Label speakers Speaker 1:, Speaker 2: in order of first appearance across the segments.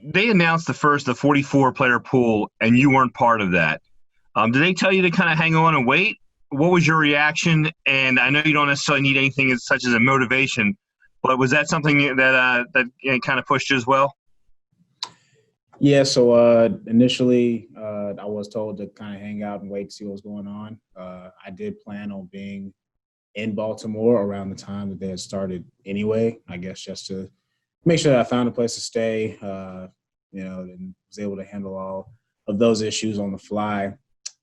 Speaker 1: they announced the 44-player pool, and you weren't part of that. Did they tell you to kind of hang on and wait? What was your reaction? And I know you don't necessarily need anything such as a motivation, but was that something that kind of pushed you as well?
Speaker 2: Yeah, so initially I was told to kind of hang out and wait to see what was going on. I did plan on being in Baltimore around the time that they had started anyway, I guess just to make sure that I found a place to stay, and was able to handle all of those issues on the fly.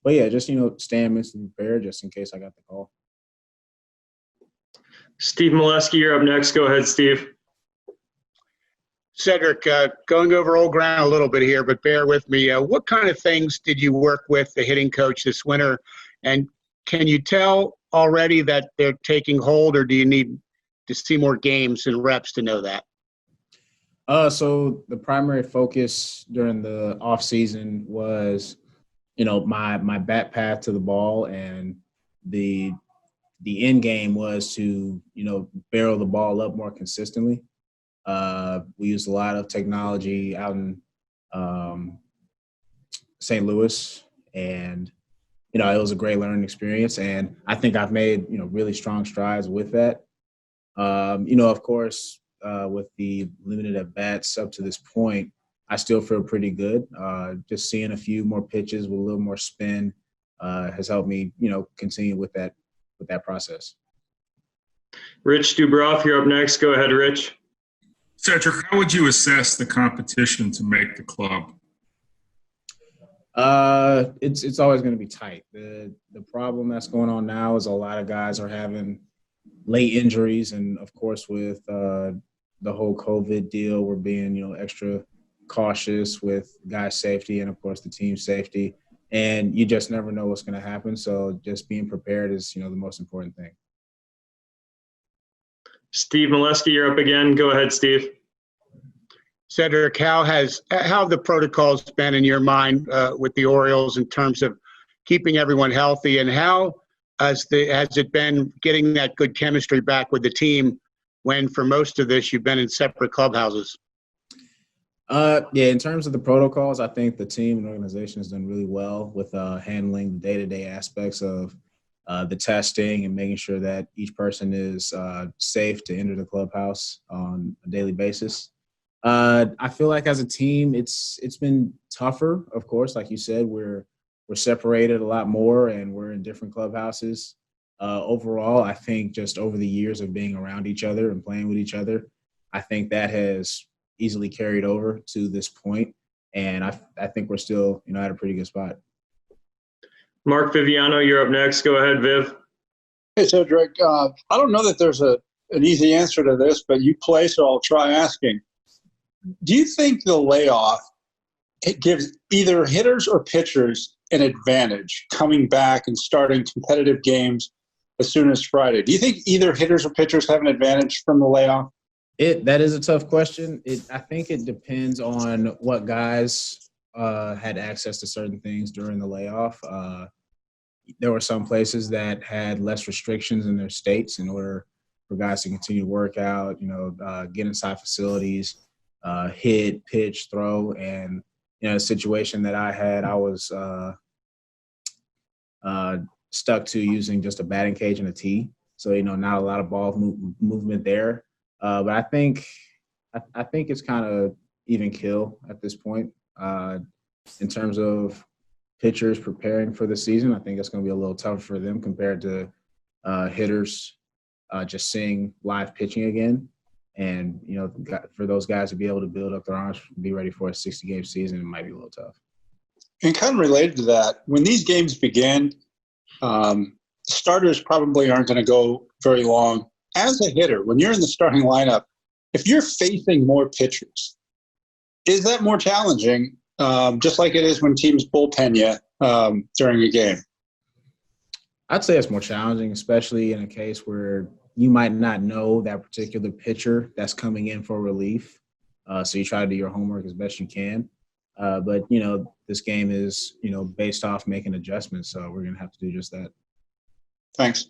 Speaker 2: But, yeah, just, staying mentally prepared just in case I got the call.
Speaker 3: Steve Molesky, you're up next. Go ahead, Steve.
Speaker 4: Cedric, going over old ground a little bit here, but bear with me. What kind of things did you work with the hitting coach this winter? And can you tell already that they're taking hold, or do you need to see more games and reps to know that?
Speaker 2: So the primary focus during the off season was, my bat path to the ball, and the end game was to, barrel the ball up more consistently. We used a lot of technology out in St. Louis, and, it was a great learning experience. And I think I've made, really strong strides with that. Of course, with the limited at-bats up to this point, I still feel pretty good. Just seeing a few more pitches with a little more spin has helped me, continue with that process.
Speaker 3: Rich Dubroff, you're up next. Go ahead, Rich.
Speaker 5: Cedric, how would you assess the competition to make the club?
Speaker 2: It's always going to be tight. The problem that's going on now is a lot of guys are having late injuries, and of course with the whole COVID deal, we're being extra cautious with guys' safety and of course the team safety. And you just never know what's going to happen. So just being prepared is the most important thing.
Speaker 3: Steve Molesky, you're up again. Go ahead, Steve.
Speaker 4: Cedric, how have the protocols been in your mind with the Orioles in terms of keeping everyone healthy, and how has it been getting that good chemistry back with the team when for most of this you've been in separate clubhouses?
Speaker 2: In terms of the protocols, I think the team and organization has done really well with handling the day-to-day aspects of the testing and making sure that each person is safe to enter the clubhouse on a daily basis. I feel like as a team, it's been tougher. Of course, like you said, we're separated a lot more and we're in different clubhouses. Overall, I think just over the years of being around each other and playing with each other, I think that has easily carried over to this point. And I think we're still, at a pretty good spot.
Speaker 3: Mark Viviano, you're up next. Go ahead, Viv.
Speaker 6: Hey, Cedric. I don't know that there's an easy answer to this, but you play, so I'll try asking. Do you think the layoff, it gives either hitters or pitchers an advantage coming back and starting competitive games as soon as Friday? Do you think either hitters or pitchers have an advantage from the layoff?
Speaker 2: That is a tough question. I think it depends on what guys had access to certain things during the layoff. There were some places that had less restrictions in their states in order for guys to continue to work out, get inside facilities, hit, pitch, throw. And, the situation that I had, I was stuck to using just a batting cage and a tee. So, not a lot of ball movement there. But I think it's kind of even kill at this point. In terms of pitchers preparing for the season, I think it's going to be a little tougher for them compared to hitters just seeing live pitching again. And, for those guys to be able to build up their arms, be ready for a 60-game season, it might be a little tough.
Speaker 6: And kind of related to that, when these games begin, starters probably aren't going to go very long. As a hitter, when you're in the starting lineup, if you're facing more pitchers, is that more challenging, just like it is when teams bullpen you during a game?
Speaker 2: I'd say it's more challenging, especially in a case where you might not know that particular pitcher that's coming in for relief. So you try to do your homework as best you can. But, this game is, based off making adjustments. So we're going to have to do just that.
Speaker 6: Thanks.